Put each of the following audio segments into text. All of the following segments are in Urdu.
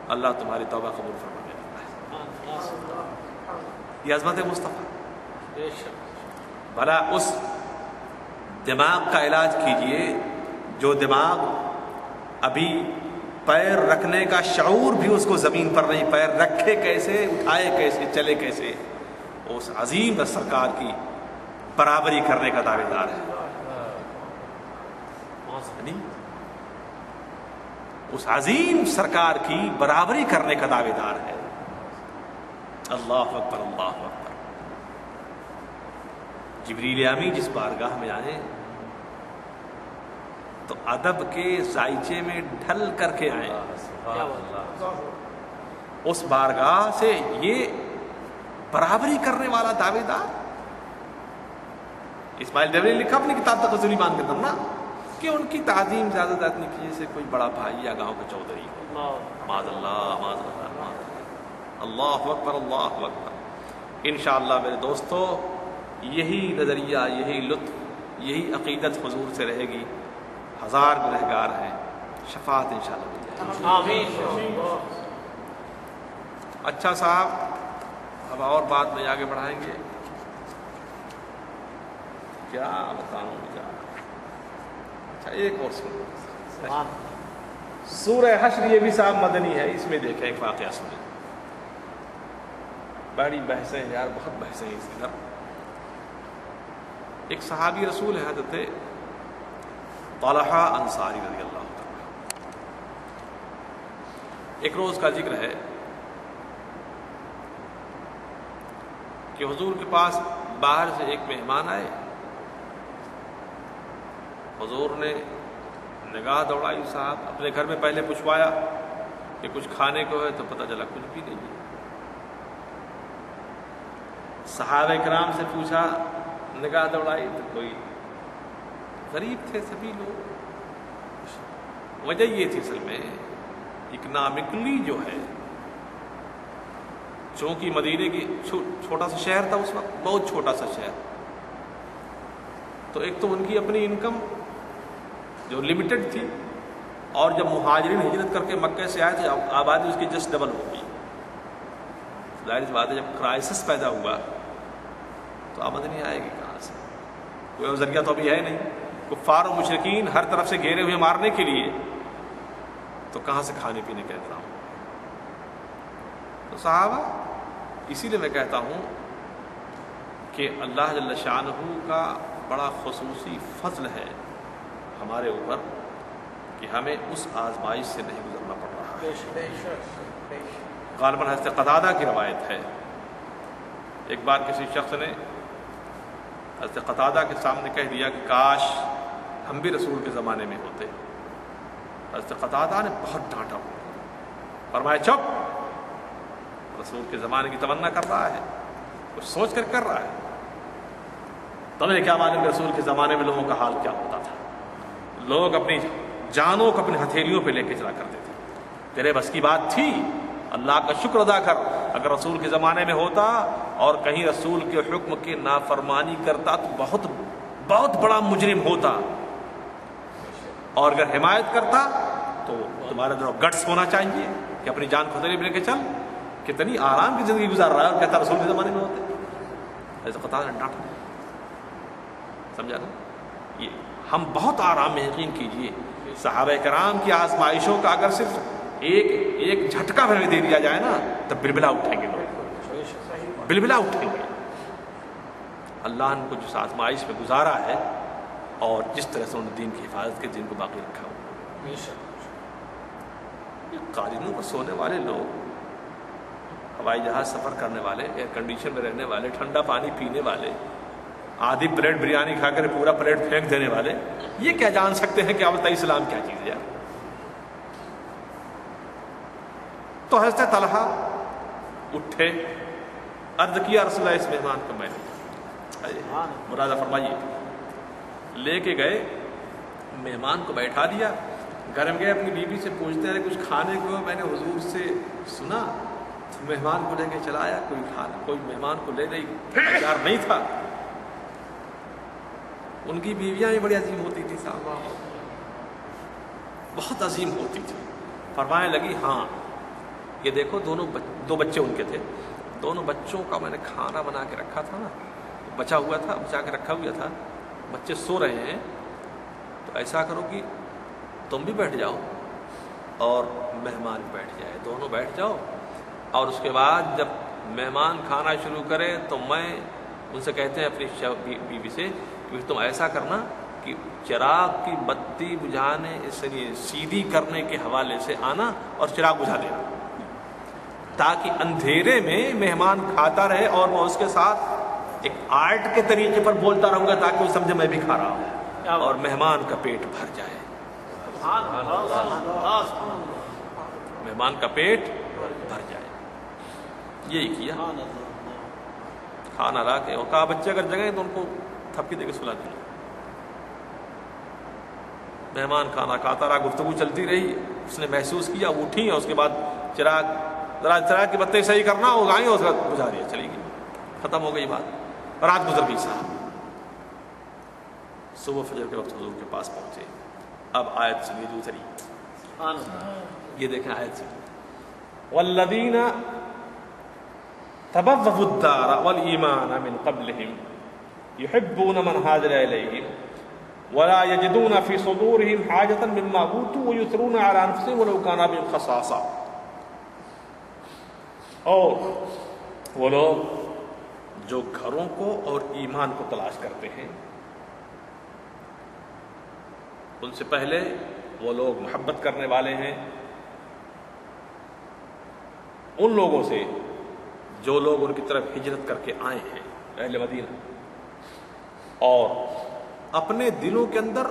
اللہ تمہاری توبہ قبول فرمانے والا ہے۔ یہ عظمت مصطفیٰ۔ بھلا اس دماغ کا علاج کیجئے جو دماغ ابھی پیر رکھنے کا شعور بھی اس کو زمین پر نہیں، پیر رکھے کیسے، اٹھائے کیسے، چلے کیسے، اس عظیم سرکار کی برابری کرنے کا دعوے دار ہے۔ اس عظیم سرکار کی برابری کرنے کا دعوے دار ہے۔ اللہ اکبر، اللہ اکبر۔ جبریل امی جس بارگاہ میں آئے تو ادب کے ذائچے میں ڈھل کر کے آئے۔ اس بارگاہ سے یہ برابری کرنے والا دعوے دار۔ اسماعیل دیوری نے لکھا اپنی کتاب تک حضور ایمان کے اندر نا کہ ان کی تعظیم زیادہ نہیں کی جیسے کوئی بڑا بھائی یا گاؤں کا چودھری ہو۔ معاذ اللہ، معاذ اللہ، معاذ اللہ۔ اللہ اکبر، اللہ اکبر۔ انشاءاللہ میرے دوستو یہی نظریہ، یہی لطف، یہی عقیدت حضور سے رہے گی۔ ہزار گنہگار ہیں، شفاعت انشاءاللہ مل جائے گی۔ آمین۔ اچھا صاحب، اب اور بات میں آگے بڑھائیں گے، کیا بتاؤں کیا۔ اچھا ایک اور سن، سورہ حشر یہ بھی صاحب مدنی ہے، اس میں دیکھیں ایک واقعہ سنیں۔ بڑی بحثیں یار، بہت بحثیں ہیں اس کی طرف۔ ایک صحابی رسول ہے حضرت طلحہ انصاری رضی اللہ عنہ۔ ایک روز کا ذکر ہے کہ حضور کے پاس باہر سے ایک مہمان آئے۔ حضور نے نگاہ دوڑائی، صاحب اپنے گھر میں پہلے پوچھوایا کہ کچھ کھانے کو ہے، تو پتہ چلا کچھ بھی نہیں ہے۔ صحابہ کرام سے پوچھا، نگاہ دوڑائی تو کوئی، غریب تھے سبھی لوگ۔ وجہ یہ تھی اصل میں اکنامکلی جو ہے، چونکہ مدینے کی چھوٹا سا شہر تھا اس وقت، بہت چھوٹا سا شہر، تو ایک تو ان کی اپنی انکم جو لمیٹڈ تھی، اور جب مہاجرین ہجرت کر کے مکہ سے آئے تو آبادی اس کی جسٹ ڈبل ہو گئی۔ ظاہر سی بات ہے جب کرائسس پیدا ہوا تو آمدنی آئے گی کہاں سے؟ کوئی ذریعہ تو ابھی ہے نہیں، کفار و مشرکین ہر طرف سے گھیرے ہوئے مارنے کے لیے، تو کہاں سے کھانے پینے کا انتظام؟ تو صحابہ، اسی لیے میں کہتا ہوں کہ اللہ جل شانہ کا بڑا خصوصی فضل ہے ہمارے اوپر کہ ہمیں اس آزمائش سے نہیں گزرنا پڑ رہا ہے۔ غالباً حضرت قتادہ کی روایت ہے، ایک بار کسی شخص نے حضرت قتادہ کے سامنے کہہ دیا کہ کاش ہم بھی رسول کے زمانے میں ہوتے۔ حضرت قتادہ نے بہت ڈانٹا، فرمایا چپ، رسول کے زمانے کی تمنا کر رہا ہے، کچھ سوچ کر کر رہا ہے، تمہیں کیا معلوم کہ رسول کے زمانے میں لوگوں کا حال کیا ہوتا تھا؟ لوگ اپنی جانوں کو اپنے ہتھیلیوں پہ لے کے چلا کرتے تھے۔ تیرے بس کی بات تھی، اللہ کا شکر ادا کر، اگر رسول کے زمانے میں ہوتا اور کہیں رسول کے حکم کی نافرمانی کرتا تو بہت بہت بڑا مجرم ہوتا، اور اگر حمایت کرتا تو تمہارے اندر گٹس ہونا چاہیے کہ اپنی جان کو ہتھیلی پہ لے کے چل۔ کتنی آرام کی زندگی گزار رہا ہے اور کہتا رسول کے زمانے میں ہوتے۔ ایسا قتادہ نے ڈانٹا، سمجھا نا؟ یہ ہم بہت آرام میں، یقین کیجئے صحابہ کرام کی آزمائشوں کا اگر صرف ایک جھٹکا ہمیں دے دیا جائے نا تو بلبلا اٹھیں گے لوگ، بلبلا اٹھیں گے۔ اللہ نے کو جس آزمائش میں گزارا ہے اور جس طرح سے انہوں نے دین کی حفاظت کے دین کو باقی رکھا ہو، یہ قالینوں پر سونے والے لوگ، ہوائی جہاز سفر کرنے والے، ایئر کنڈیشن میں رہنے والے، ٹھنڈا پانی پینے والے، آدھی پلیٹ بریانی کھا کر پورا پلیٹ پھینک دینے والے، یہ کیا جان سکتے ہیں کہ البتہ اسلام کیا چیز ہے؟ تو حضرت طلحہ اٹھے، عرض کیا رسول اللہ اس مہمان کو میں مرادہ فرمائیے، لے کے گئے، مہمان کو بیٹھا دیا، گھر میں گئے اپنی بیوی سے پوچھتے ہیں کچھ کھانے کو؟ میں نے حضور سے سنا، تو مہمان کو لے کے چلا آیا، کوئی مہمان کو لے تیار نہیں تھا۔ ان کی بیویاں بھی بڑی عظیم ہوتی تھی صاحب، بہت عظیم ہوتی تھی۔ فرمانے لگی ہاں یہ دیکھو دو بچے ان کے تھے، دونوں بچوں کا میں نے کھانا بنا کے رکھا تھا نا، بچا ہوا تھا، بچا کے رکھا ہوا تھا، بچے سو رہے ہیں، تو ایسا کرو کہ تم بھی بیٹھ جاؤ اور مہمان بیٹھ جائے، دونوں بیٹھ جاؤ، اور اس کے بعد جب مہمان کھانا شروع کرے تو میں ان سے کہتے ہیں اپنی بیوی سے کہ تم ایسا کرنا کہ چراغ کی بتی بجھانے سیدھی کرنے کے حوالے سے آنا اور چراغ بجھا دینا، تاکہ اندھیرے میں مہمان کھاتا رہے اور میں اس کے ساتھ ایک آرٹ کے طریقے پر بولتا رہوں گا تاکہ وہ سمجھے میں بھی کھا رہا ہوں اور مہمان کا پیٹ بھر جائے، مہمان کا پیٹ بھر جائے۔ یہی کیا، کھانا لا کے، اور کہا بچے اگر جگہیں تو ان کو تھپکی دے کے سلا دیا۔ مہمان کھانا کھاتا رہا، گفتگو چلتی رہی، اس نے محسوس کیا، وہ اٹھی اور اس کے بعد چراغ کی بتیں صحیح کرنا، وہ آئیں اور اس کا بجھا دیا، چلی گئی، ختم ہو گئی بات، رات گزر گئی صاحب۔ صبح فجر کے وقت حضور کے پاس پہنچے، اب آیت سنیے دوسری، یہ دیکھیں آیت سنیے، والذین تبوؤا الدار والایمان من قبلہم یحبون من ہاجر الیہم ولا یجدون فی صدورہم حاجۃ مما اوتوا ویؤثرون علی انفسہم ولو کان بہم خصاصہ، اور وہ لوگ جو گھروں کو اور ایمان کو تلاش کرتے ہیں، ان سے پہلے وہ لوگ محبت کرنے والے ہیں ان لوگوں سے جو لوگ ان کی طرف ہجرت کر کے آئے ہیں، اہل مدینہ، اور اپنے دلوں کے اندر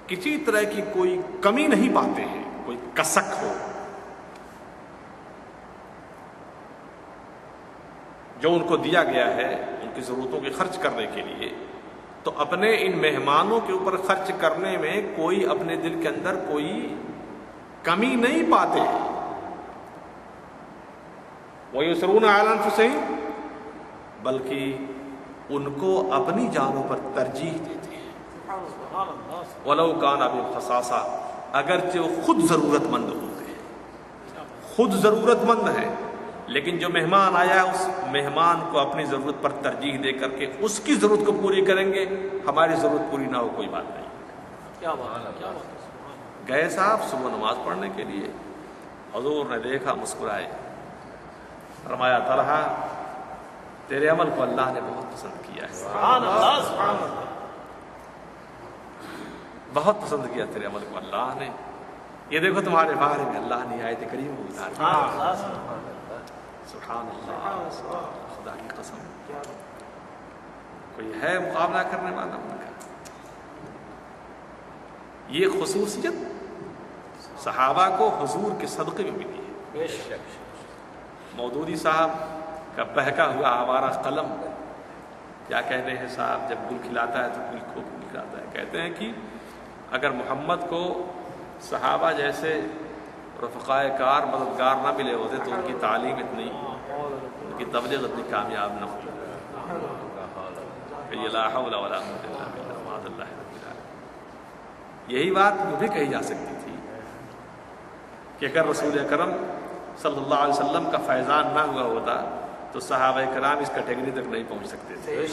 کسی طرح کی کوئی کمی نہیں پاتے ہیں، کوئی کسک ہو، جو ان کو دیا گیا ہے ان کی ضرورتوں کے خرچ کرنے کے لیے، تو اپنے ان مہمانوں کے اوپر خرچ کرنے میں کوئی اپنے دل کے اندر کوئی کمی نہیں پاتے، وَيُسْرُونَ عَلَى أَنفُسِهِمْ، بلکہ ان کو اپنی جانوں پر ترجیح دیتے ہیں، وَلَوْ كَانَ بِهِمْ خَصَاصَةٌ، اگرچہ وہ خود ضرورت مند ہوتے ہیں، خود ضرورت مند ہیں، لیکن جو مہمان آیا ہے اس مہمان کو اپنی ضرورت پر ترجیح دے کر کے اس کی ضرورت کو پوری کریں گے، ہماری ضرورت پوری نہ ہو کوئی بات نہیں۔ کیا بات ہے، گئے صاحب صبح نماز پڑھنے کے لیے، حضور نے دیکھا، مسکرائے، فرمایا طلحہ تیرے عمل کو اللہ نے بہت پسند کیا ہے، سبحان اللہ، سبحان اللہ، بہت پسند کیا تیرے عمل کو اللہ نے، یہ دیکھو تمہارے بارے میں اللہ نے آیت کریم کو اتار دیا، سبحان اللہ، خدا کی قسم، کوئی ہے مقابلہ کرنے والا ان کا؟ یہ خصوصیت صحابہ کو حضور کے صدقے میں ملی ہے۔ بے شک مودودی صاحب کا بہکا ہوا آوارہ قلم، کیا کہتے ہیں صاحب، جب گل کھلاتا ہے تو گل کو کھلاتا ہے، کہتے ہیں کہ اگر محمد کو صحابہ جیسے رفقائے کار مددگار نہ ملے ہوتے تو ان کی تعلیم اتنی، ان کی تبلیغ اتنی کامیاب نہ ہوتی، کہ لا حول ولا قوة الا باللہ معاذ اللہ رب العالمین۔ یہی بات وہ بھی کہی جا سکتی تھی کہ اگر رسول اکرم صلی اللہ علیہ وسلم کا فیضان نہ ہوا ہوتا تو صحابہ کرام اس کیٹیگری تک نہیں پہنچ سکتے تھے۔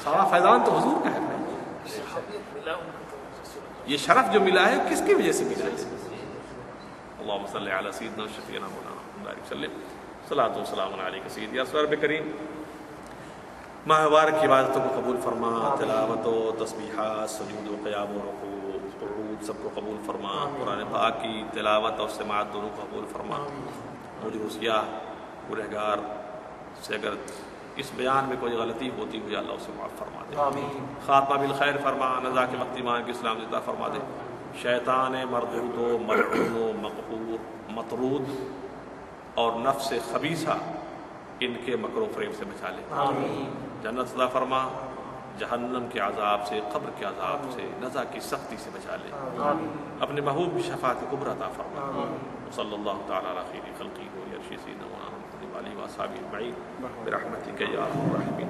سارا فیضان تو حضور کا ہے، یہ شرف جو ملا ہے کس کی وجہ سے ملا ہے؟ اللہم صلی علی سیدنا و شفیعنا مولانا محمد وسلم، صلاۃ و سلام علیک سیدی یا رسول رب کریم۔ ماہ مبارک کی عبادتوں کو قبول فرما، تلاوت و تسبیحات، سجود و قیام و رکوع، قعود سب کو قبول فرما، قرآن پاک کی تلاوت اور سماعت دونوں کو قبول فرما۔ مجھے سیاہ گنہگار سے اگر اس بیان میں کوئی غلطی ہوتی ہوئی اللہ اسے معاف فرما دے، خاتمہ بالخیر فرما، نزا کے وقت ایمان کے اسلام عطا فرما دے، شیطان مردود و ملعون و مقہور مطرود اور نفس خبیثہ ان کے مکر و فریب سے بچا لے، جنت عطا فرما، جہنم کے عذاب سے، قبر کے عذاب سے، نزا کی سختی سے بچا لے، اپنے محبوب کی شفاعت کبریٰ عطا فرما۔ صلی اللہ تعالی علی خیر خلقہ و علی سیدنا مولانا محمد و آلہ و اصحابہ اجمعین برحمتک یا ارحم الراحمین۔